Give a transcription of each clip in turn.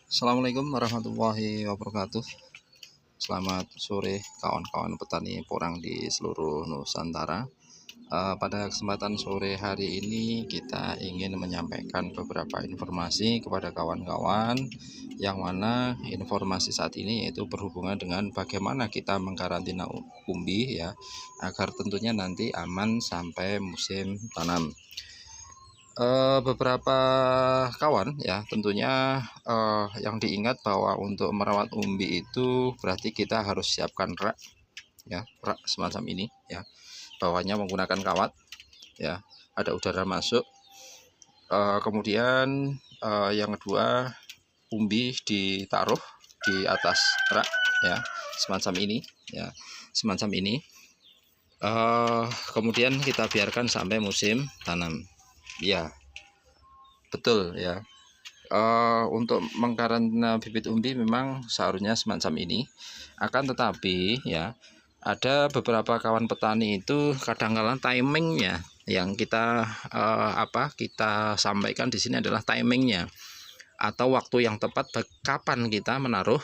Assalamualaikum warahmatullahi wabarakatuh. Selamat sore kawan-kawan petani porang di seluruh Nusantara. Pada kesempatan sore hari ini kita ingin menyampaikan beberapa informasi kepada kawan-kawan, yang mana informasi saat ini yaitu berhubungan dengan bagaimana kita mengkarantina umbi ya, agar tentunya nanti aman sampai musim tanam. Beberapa kawan ya tentunya yang diingat bahwa untuk merawat umbi itu berarti kita harus siapkan rak ya, rak semacam ini ya, bawahnya menggunakan kawat ya, ada udara masuk. Kemudian yang kedua, umbi ditaruh di atas rak ya, semacam ini ya, semacam ini. Kemudian kita biarkan sampai musim tanam ya, betul ya. Untuk mengkarantina bibit umbi memang seharusnya semacam ini. Akan tetapi ya, ada beberapa kawan petani itu kadang-kala timingnya yang kita kita sampaikan di sini adalah timingnya atau waktu yang tepat kapan kita menaruh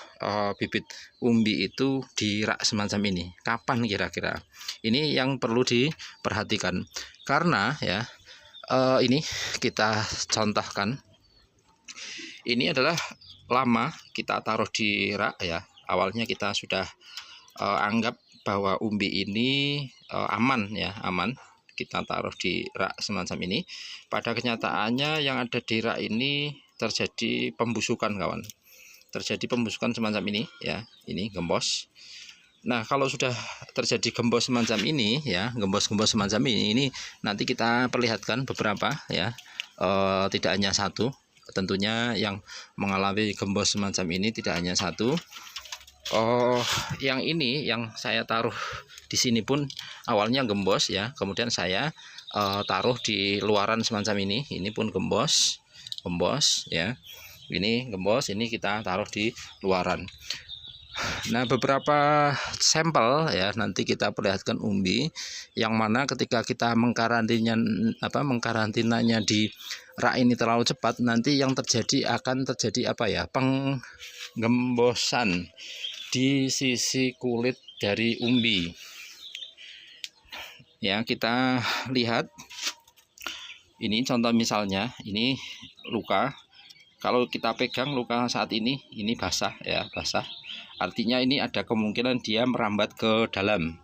bibit umbi itu di rak semacam ini. Kapan kira-kira? Ini yang perlu diperhatikan karena ya, ini kita contohkan. Ini adalah lama kita taruh di rak ya. Awalnya kita sudah anggap bahwa umbi ini aman ya, aman. Kita taruh di rak semacam ini. Pada kenyataannya yang ada di rak ini terjadi pembusukan kawan. Terjadi pembusukan semacam ini ya. Ini gembos. Nah, kalau sudah terjadi gembos semacam ini ya, gembos-gembos semacam ini nanti kita perlihatkan beberapa ya. Tidak hanya satu. Tentunya yang mengalami gembos semacam ini tidak hanya satu. Yang ini yang saya taruh di sini pun awalnya gembos ya, kemudian saya taruh di luaran semacam ini. Ini pun gembos ya. Ini gembos, ini kita taruh di luaran. Nah, beberapa sampel ya nanti kita perlihatkan umbi yang mana ketika kita mengkarantinanya di rak ini terlalu cepat, nanti yang terjadi akan terjadi penggembosan di sisi kulit dari umbi. Ya, kita lihat ini contoh misalnya, ini luka. Kalau kita pegang luka saat ini basah ya, basah. Artinya ini ada kemungkinan dia merambat ke dalam.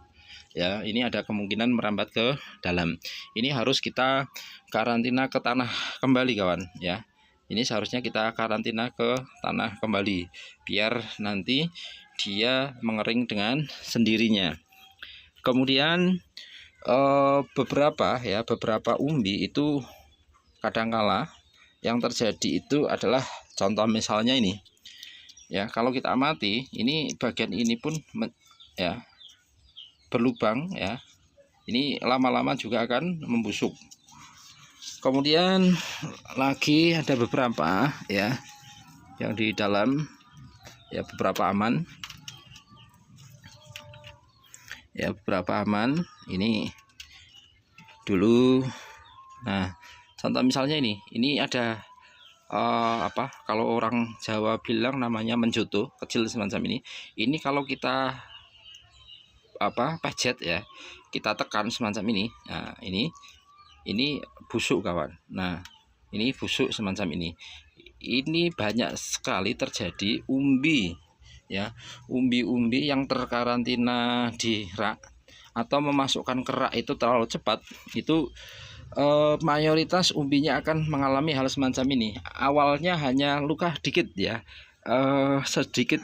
Ya, ini ada kemungkinan merambat ke dalam. Ini harus kita karantina ke tanah kembali kawan ya. Ini seharusnya kita karantina ke tanah kembali biar nanti dia mengering dengan sendirinya. Kemudian beberapa umbi itu kadangkala yang terjadi itu adalah contoh misalnya ini ya, kalau kita amati ini bagian ini pun ya berlubang ya, ini lama-lama juga akan membusuk. Kemudian lagi ada beberapa ya yang di dalam ya, beberapa aman ya, beberapa aman ini dulu. Nah, contoh misalnya ini ada kalau orang Jawa bilang namanya menjoto, kecil semacam ini. Ini kalau kita pejet ya, kita tekan semacam ini. Nah, ini busuk kawan. Nah, ini busuk semacam ini. Ini banyak sekali terjadi umbi ya, umbi-umbi yang terkarantina di rak atau memasukkan ke rak itu terlalu cepat, itu mayoritas umbinya akan mengalami hal semacam ini. Awalnya hanya luka dikit ya, sedikit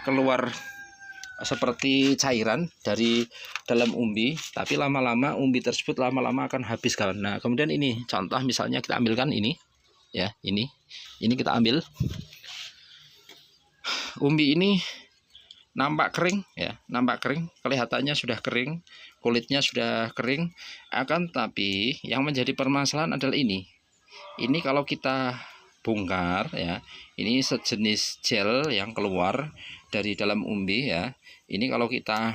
keluar seperti cairan dari dalam umbi, tapi lama-lama umbi tersebut lama-lama akan habis kawan. Nah, kemudian ini contoh misalnya kita ambilkan ini ya, ini kita ambil umbi ini nampak kering ya, nampak kering, kelihatannya sudah kering, kulitnya sudah kering. Akan tapi yang menjadi permasalahan adalah ini kalau kita bongkar ya, ini sejenis gel yang keluar dari dalam umbi ya. Ini kalau kita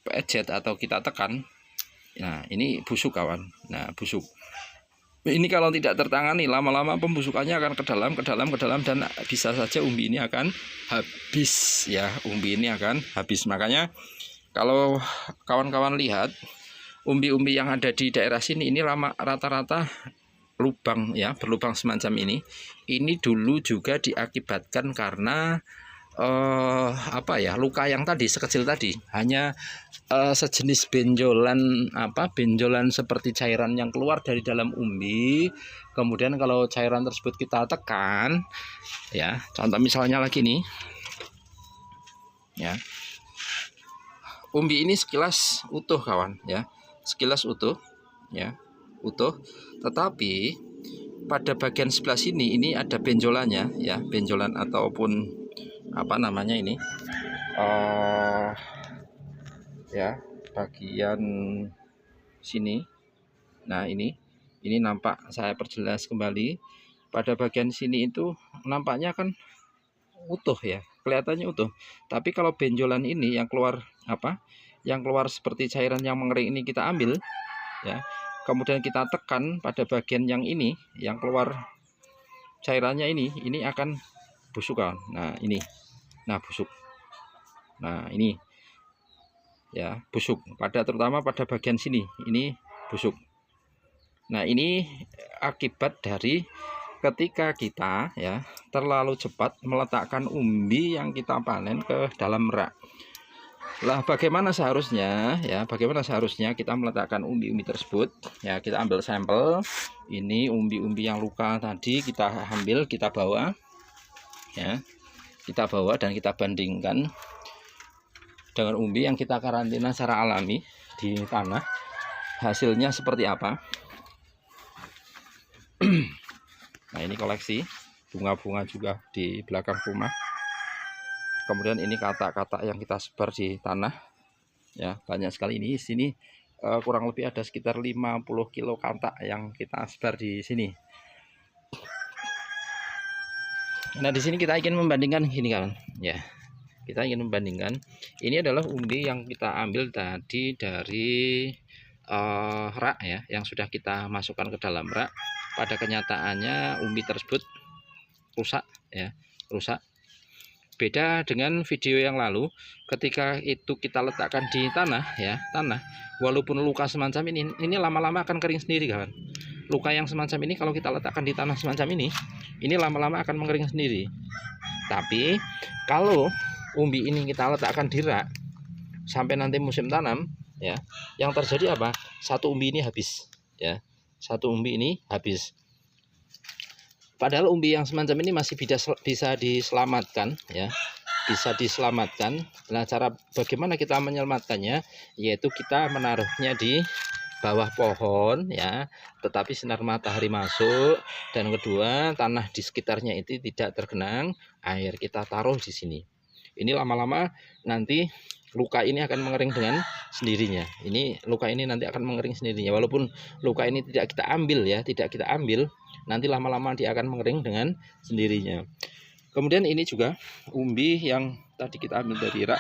pejet atau kita tekan, nah ini busuk kawan. Nah, busuk Ini kalau tidak tertangani, lama-lama pembusukannya akan ke dalam, dan bisa saja umbi ini akan habis ya. Umbi ini akan habis. Makanya kalau kawan-kawan lihat umbi-umbi yang ada di daerah sini ini rata-rata lubang ya, berlubang semacam ini. Ini dulu juga diakibatkan karena luka yang tadi sekecil tadi, hanya sejenis benjolan benjolan seperti cairan yang keluar dari dalam umbi. Kemudian kalau cairan tersebut kita tekan ya, contoh misalnya lagi nih ya, umbi ini sekilas utuh kawan ya, sekilas utuh ya, utuh, tetapi pada bagian sebelah sini ini ada benjolannya ya, benjolan ataupun apa namanya ini ya, bagian sini. Nah ini nampak, saya perjelas kembali, pada bagian sini itu nampaknya kan utuh ya, kelihatannya utuh. Tapi kalau benjolan ini yang keluar yang keluar seperti cairan yang mengering ini kita ambil ya, kemudian kita tekan pada bagian yang ini yang keluar cairannya ini akan busuk kan. Nah ini, nah busuk, nah ini ya, busuk terutama pada bagian sini ini busuk. Nah ini akibat dari ketika kita ya terlalu cepat meletakkan umbi yang kita panen ke dalam rak. Lah bagaimana seharusnya ya, bagaimana seharusnya kita meletakkan umbi-umbi tersebut ya. Kita ambil sampel, ini umbi-umbi yang luka tadi kita ambil, kita bawa ya, kita bawa dan kita bandingkan dengan umbi yang kita karantina secara alami di tanah, hasilnya seperti apa. Nah ini koleksi bunga-bunga juga di belakang rumah. Kemudian ini katak-katak yang kita sebar di tanah ya, banyak sekali. Ini sini kurang lebih ada sekitar 50 kilo katak yang kita sebar di sini. Nah di sini kita ingin membandingkan ini kan ya, kita ingin membandingkan, ini adalah umbi yang kita ambil tadi dari rak ya, yang sudah kita masukkan ke dalam rak. Pada kenyataannya umbi tersebut rusak ya, rusak. Beda dengan video yang lalu, ketika itu kita letakkan di tanah ya, tanah, walaupun luka semacam ini lama-lama akan kering sendiri kawan. Luka yang semacam ini kalau kita letakkan di tanah semacam ini lama-lama akan mengering sendiri. Tapi kalau umbi ini kita letakkan di rak sampai nanti musim tanam ya, yang terjadi apa? Satu umbi ini habis ya, satu umbi ini habis. Padahal umbi yang semacam ini masih bisa diselamatkan ya, bisa diselamatkan. Nah cara bagaimana kita menyelamatkannya, yaitu kita menaruhnya di bawah pohon ya, tetapi sinar matahari masuk, dan kedua tanah di sekitarnya itu tidak tergenang air. Kita taruh di sini. Ini lama-lama nanti luka ini akan mengering dengan sendirinya. Ini luka ini nanti akan mengering sendirinya, walaupun luka ini tidak kita ambil ya, tidak kita ambil, nanti lama-lama dia akan mengering dengan sendirinya. Kemudian ini juga umbi yang tadi kita ambil dari rak.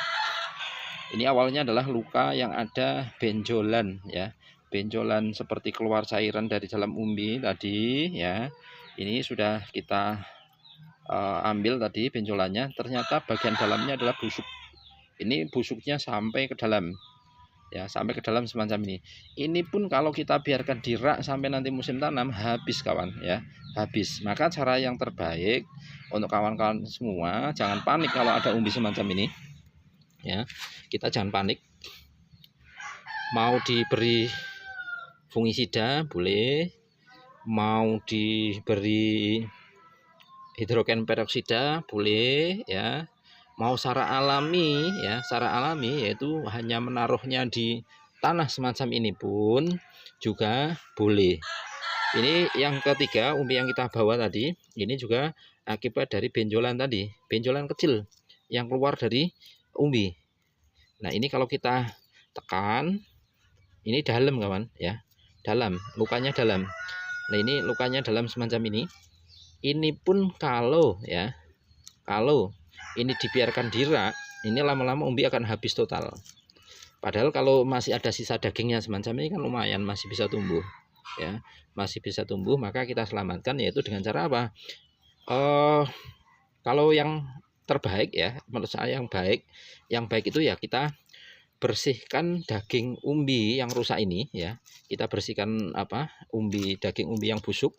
Ini awalnya adalah luka yang ada benjolan ya, benjolan seperti keluar cairan dari dalam umbi tadi ya. Ini sudah kita ambil tadi benjolannya, ternyata bagian dalamnya adalah busuk. Ini busuknya sampai ke dalam ya, sampai ke dalam semacam ini. Ini pun kalau kita biarkan di rak sampai nanti musim tanam habis kawan ya, habis. Maka cara yang terbaik untuk kawan-kawan semua, jangan panik kalau ada umbi semacam ini ya. Kita jangan panik, mau diberi fungisida boleh, mau diberi hidrogen peroksida boleh ya, mau secara alami ya, secara alami yaitu hanya menaruhnya di tanah semacam ini pun juga boleh. Ini yang ketiga, umbi yang kita bawa tadi ini juga akibat dari benjolan tadi, benjolan kecil yang keluar dari umbi. Nah ini kalau kita tekan, ini dalam kawan ya, dalam, lukanya dalam. Nah ini lukanya dalam semacam ini. Ini pun kalau ya, kalau ini dibiarkan di rak, ini lama-lama umbi akan habis total. Padahal kalau masih ada sisa dagingnya semacam ini kan lumayan, masih bisa tumbuh. ya, masih bisa tumbuh, maka kita selamatkan yaitu dengan cara apa? Kalau yang terbaik ya, menurut saya yang baik itu ya kita bersihkan daging umbi yang rusak ini ya. Kita bersihkan apa? Daging umbi yang busuk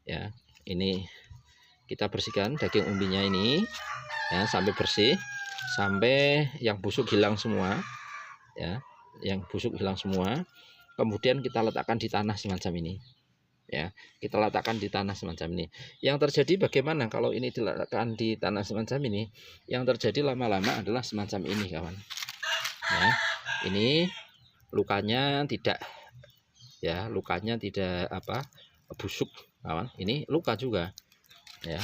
ya. Ini kita bersihkan daging umbinya ini ya sampai bersih, sampai yang busuk hilang semua ya. Yang busuk hilang semua. Kemudian kita letakkan di tanah semacam ini. Ya, kita letakkan di tanah semacam ini. Yang terjadi bagaimana kalau ini diletakkan di tanah semacam ini? Yang terjadi lama-lama adalah semacam ini, kawan. Ya, ini lukanya tidak apa busuk, kawan. Ini luka juga ya.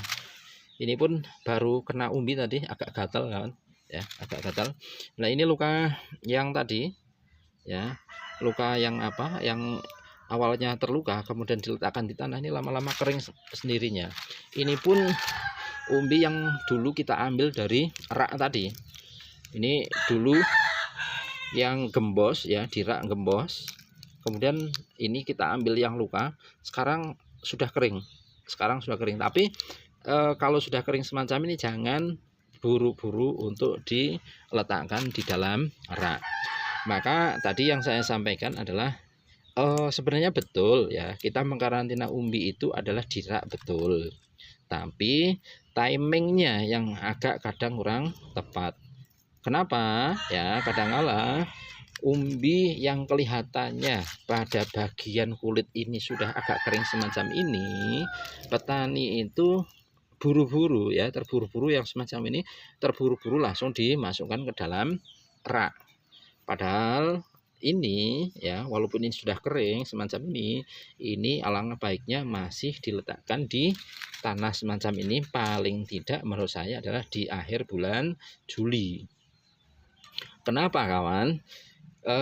Ini pun baru kena umbi tadi, agak gatal, kawan ya, agak gatal. Nah, ini luka yang tadi ya, luka yang apa, yang awalnya terluka kemudian diletakkan di tanah, ini lama-lama kering sendirinya. Ini pun umbi yang dulu kita ambil dari rak tadi. Ini dulu yang gembos ya, di rak gembos. Kemudian ini kita ambil yang luka, sekarang sudah kering. Tapi kalau sudah kering semacam ini jangan buru-buru untuk diletakkan di dalam rak. Maka tadi yang saya sampaikan adalah sebenarnya betul ya, kita mengkarantina umbi itu adalah di rak, betul. Tapi timingnya yang agak kadang kurang tepat. Kenapa? Ya, kadang-kala umbi yang kelihatannya pada bagian kulit ini sudah agak kering semacam ini, petani itu buru-buru ya, terburu-buru yang semacam ini, terburu-buru langsung dimasukkan ke dalam rak. Padahal ini ya, walaupun ini sudah kering semacam ini alangkah baiknya masih diletakkan di tanah semacam ini, paling tidak menurut saya adalah di akhir bulan Juli. Kenapa, kawan?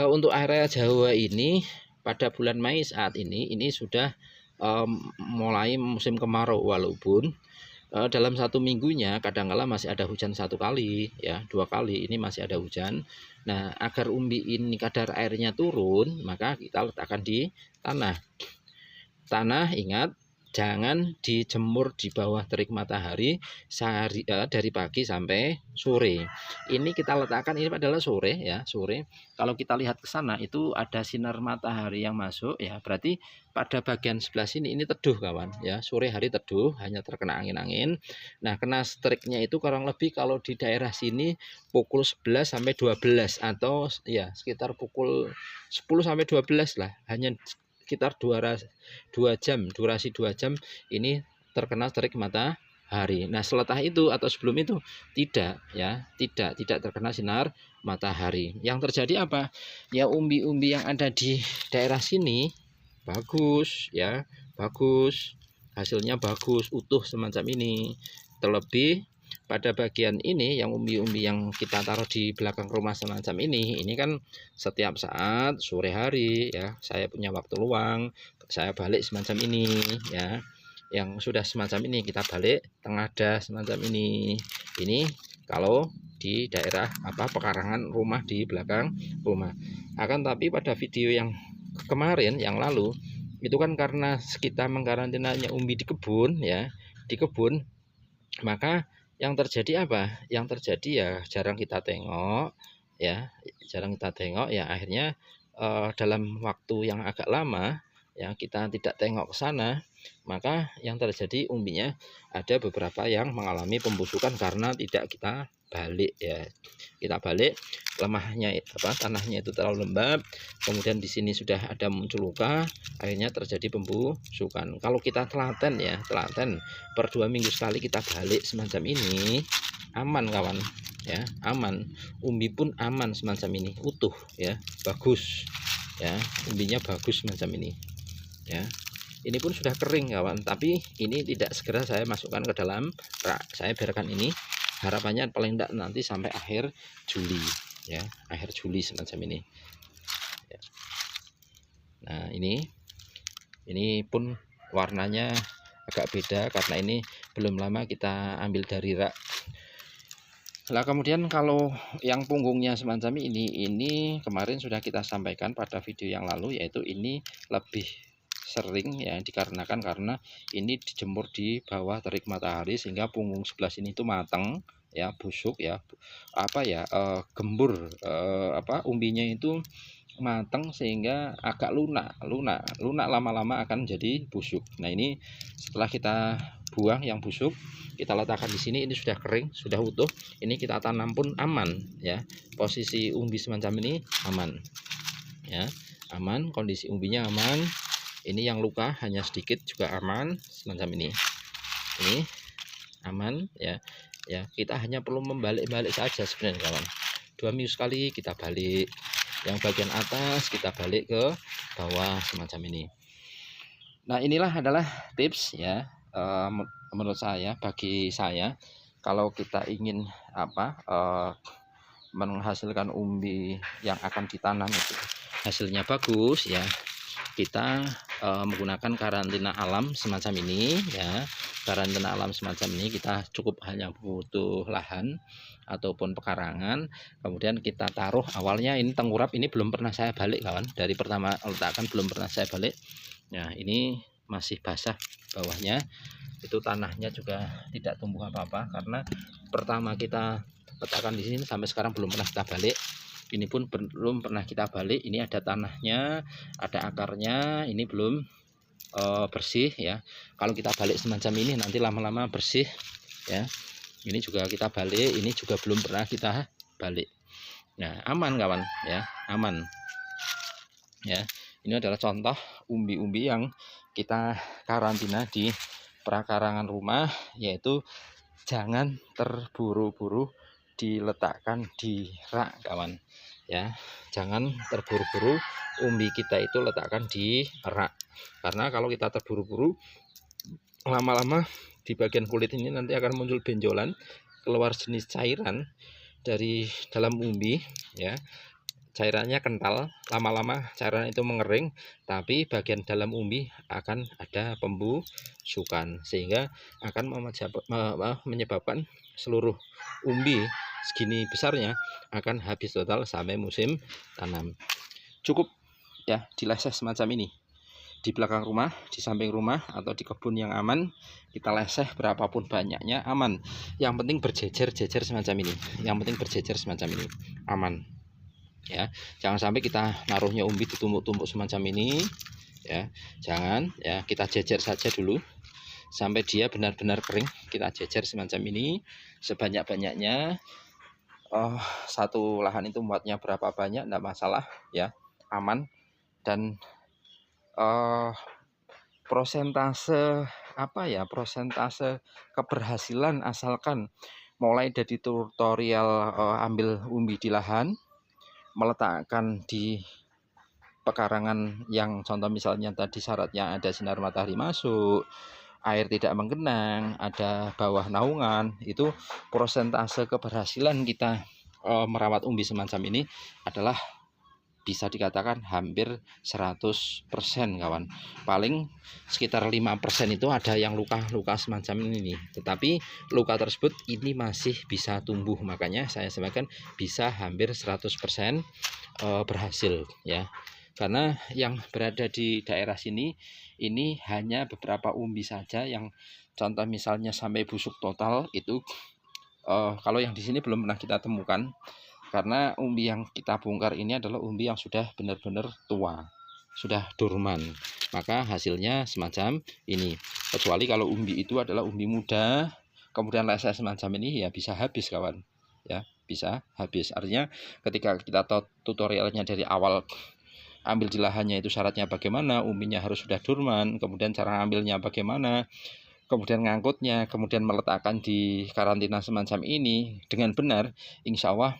Untuk area Jawa ini pada bulan Mei saat ini sudah mulai musim kemarau, walaupun dalam satu minggunya kadang-kala masih ada hujan 1 kali ya, 2 kali ini masih ada hujan. Nah, agar umbi ini kadar airnya turun, maka kita letakkan di tanah. Ingat, jangan dijemur di bawah terik matahari dari pagi sampai sore. Ini kita letakkan, ini adalah sore ya, sore. Kalau kita lihat ke sana itu ada sinar matahari yang masuk ya, berarti pada bagian sebelah sini ini teduh, kawan ya. Sore hari teduh, hanya terkena angin-angin. Nah, kena striknya itu kurang lebih kalau di daerah sini pukul 11 sampai 12 atau ya sekitar pukul 10 sampai 12 lah, hanya sekitar 2 jam, durasi 2 jam ini terkena terik matahari. Nah, setelah itu atau sebelum itu tidak ya, tidak terkena sinar matahari. Yang terjadi apa? Ya, umbi-umbi yang ada di daerah sini bagus ya, bagus, hasilnya bagus, utuh semacam ini. Terlebih pada bagian ini yang umbi-umbi yang kita taruh di belakang rumah semacam ini kan setiap saat sore hari ya, saya punya waktu luang, saya balik semacam ini ya. Yang sudah semacam ini kita balik tengadah semacam ini kalau di daerah apa pekarangan rumah di belakang rumah. Akan tapi pada video yang kemarin yang lalu itu kan karena kita mengkarantinanya umbi di kebun ya, di kebun, maka yang terjadi apa? Yang terjadi ya jarang kita tengok ya, akhirnya dalam waktu yang agak lama ya kita tidak tengok ke sana, maka yang terjadi umbinya ada beberapa yang mengalami pembusukan karena tidak kita balik ya. Kita balik, lemahnya tanahnya itu terlalu lembab, kemudian di sini sudah ada muncul luka, akhirnya terjadi pembusukan. Kalau kita telaten per 2 minggu sekali kita balik semacam ini, aman, kawan ya, aman. Umbi pun aman semacam ini, utuh ya, bagus ya, umbinya bagus semacam ini ya. Ini pun sudah kering, kawan, tapi ini tidak segera saya masukkan ke dalam rak, saya biarkan ini, harapannya paling tidak nanti sampai akhir Juli ya, akhir Juli semacam ini ya. Nah, ini pun warnanya agak beda karena ini belum lama kita ambil dari rak. Nah, kemudian kalau yang punggungnya semacam ini kemarin sudah kita sampaikan pada video yang lalu, yaitu ini lebih sering ya, dikarenakan karena ini dijemur di bawah terik matahari sehingga punggung sebelah sini itu matang ya, busuk ya, gembur, umbinya itu matang sehingga agak lunak lama-lama akan jadi busuk. Nah, ini setelah kita buang yang busuk, kita letakkan di sini. Ini sudah kering, sudah utuh. Ini kita tanam pun aman ya. Posisi umbi semacam ini aman ya, aman, kondisi umbinya aman. Ini yang luka hanya sedikit juga aman semacam ini aman ya. Kita hanya perlu membalik-balik saja sebenarnya kawan. 2 minggu sekali kita balik, yang bagian atas kita balik ke bawah semacam ini. Nah, inilah adalah tips ya, menurut saya, bagi saya, kalau kita ingin menghasilkan umbi yang akan ditanam itu hasilnya bagus ya, kita menggunakan karantina alam semacam ini ya. Karantina alam semacam ini kita cukup hanya butuh lahan ataupun pekarangan, kemudian kita taruh. Awalnya ini tengkurap, ini belum pernah saya balik kawan, dari pertama letakkan belum pernah saya balik. Nah, ini masih basah bawahnya, itu tanahnya juga tidak tumbuh apa-apa karena pertama kita letakkan di sini sampai sekarang belum pernah kita balik. Ini pun belum pernah kita balik. Ini ada tanahnya, ada akarnya, ini belum bersih ya. Kalau kita balik semacam ini nanti lama-lama bersih ya. Ini juga kita balik, ini juga belum pernah kita balik. Nah, aman kawan ya, aman ya. Ini adalah contoh umbi-umbi yang kita karantina di prakarangan rumah, yaitu jangan terburu-buru diletakkan di rak kawan ya. Jangan terburu-buru umbi kita itu letakkan di rak, karena kalau kita terburu-buru, lama-lama di bagian kulit ini nanti akan muncul benjolan, keluar jenis cairan dari dalam umbi ya. Cairannya kental, lama-lama cairan itu mengering, tapi bagian dalam umbi akan ada pembusukan sehingga akan menyebabkan seluruh umbi segini besarnya akan habis total sampai musim tanam. Cukup ya dileseh semacam ini di belakang rumah, di samping rumah, atau di kebun yang aman. Kita leseh berapapun banyaknya aman. Yang penting berjejer-jejer semacam ini. Yang penting berjejer semacam ini aman ya. Jangan sampai kita naruhnya umbi ditumpuk-tumpuk semacam ini ya. Jangan ya, kita jejer saja dulu sampai dia benar-benar kering. Kita jejer semacam ini sebanyak-banyaknya. Satu lahan itu muatnya berapa banyak enggak masalah ya, aman. Dan prosentase prosentase keberhasilan, asalkan mulai dari tutorial ambil umbi di lahan, meletakkan di pekarangan yang contoh misalnya tadi syaratnya ada sinar matahari masuk, air tidak menggenang, ada bawah naungan, itu prosentase keberhasilan kita merawat umbi semacam ini adalah bisa dikatakan hampir 100% kawan. Paling sekitar 5% itu ada yang luka-luka semacam ini, tetapi luka tersebut ini masih bisa tumbuh, makanya saya sampaikan bisa hampir 100% berhasil ya. Karena yang berada di daerah sini ini hanya beberapa umbi saja yang contoh misalnya sampai busuk total itu, kalau yang di sini belum pernah kita temukan. Karena umbi yang kita bongkar ini adalah umbi yang sudah benar-benar tua, sudah dorman, maka hasilnya semacam ini. Kecuali kalau umbi itu adalah umbi muda, kemudian leseh semacam ini, ya bisa habis kawan ya, bisa habis. Artinya ketika kita tahu tutorialnya dari awal, ambil di lahannya itu syaratnya bagaimana, umbinya harus sudah dorman, kemudian cara ambilnya bagaimana, kemudian ngangkutnya, kemudian meletakkan di karantina semacam ini dengan benar, insya Allah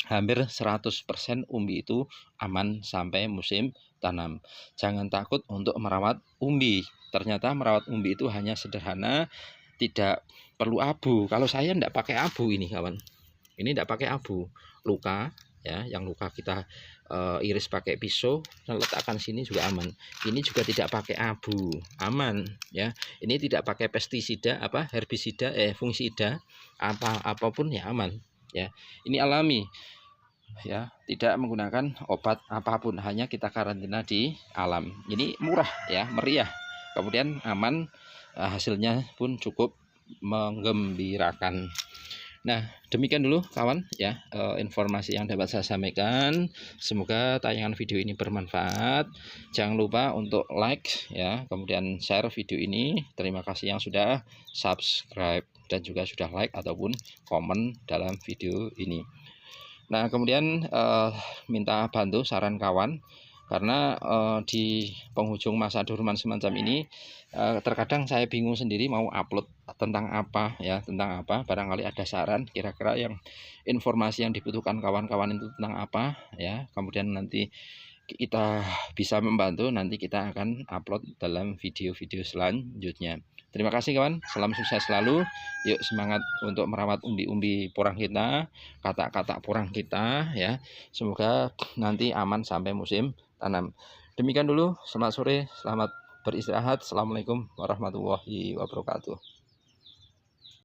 hampir 100% umbi itu aman sampai musim tanam. Jangan takut untuk merawat umbi. Ternyata merawat umbi itu hanya sederhana, tidak perlu abu. Kalau saya tidak pakai abu ini kawan. Ini tidak pakai abu. Luka ya, yang luka kita iris pakai pisau dan letakkan sini juga aman. Ini juga tidak pakai abu, aman ya. Ini tidak pakai pestisida, herbisida, fungsida, apapun ya aman ya. Ini alami. ya, tidak menggunakan obat apapun, hanya kita karantina di alam. Ini murah ya, meriah, kemudian aman, hasilnya pun cukup menggembirakan. Nah, demikian dulu kawan ya, informasi yang dapat saya sampaikan. Semoga tayangan video ini bermanfaat. Jangan lupa untuk like ya, kemudian share video ini. Terima kasih yang sudah subscribe dan juga sudah like ataupun komen dalam video ini. Nah, kemudian minta bantu saran kawan, karena di penghujung masa durman semacam ini terkadang saya bingung sendiri mau upload tentang apa ya, tentang apa. Barangkali ada saran kira-kira yang informasi yang dibutuhkan kawan-kawan itu tentang apa ya, kemudian nanti kita bisa membantu, nanti kita akan upload dalam video-video selanjutnya. Terima kasih kawan, salam sukses selalu. Yuk semangat untuk merawat umbi-umbi porang kita, katak-katak porang kita ya. Semoga nanti aman sampai musim tanam. Demikian dulu, selamat sore, selamat beristirahat. Assalamualaikum warahmatullahi wabarakatuh.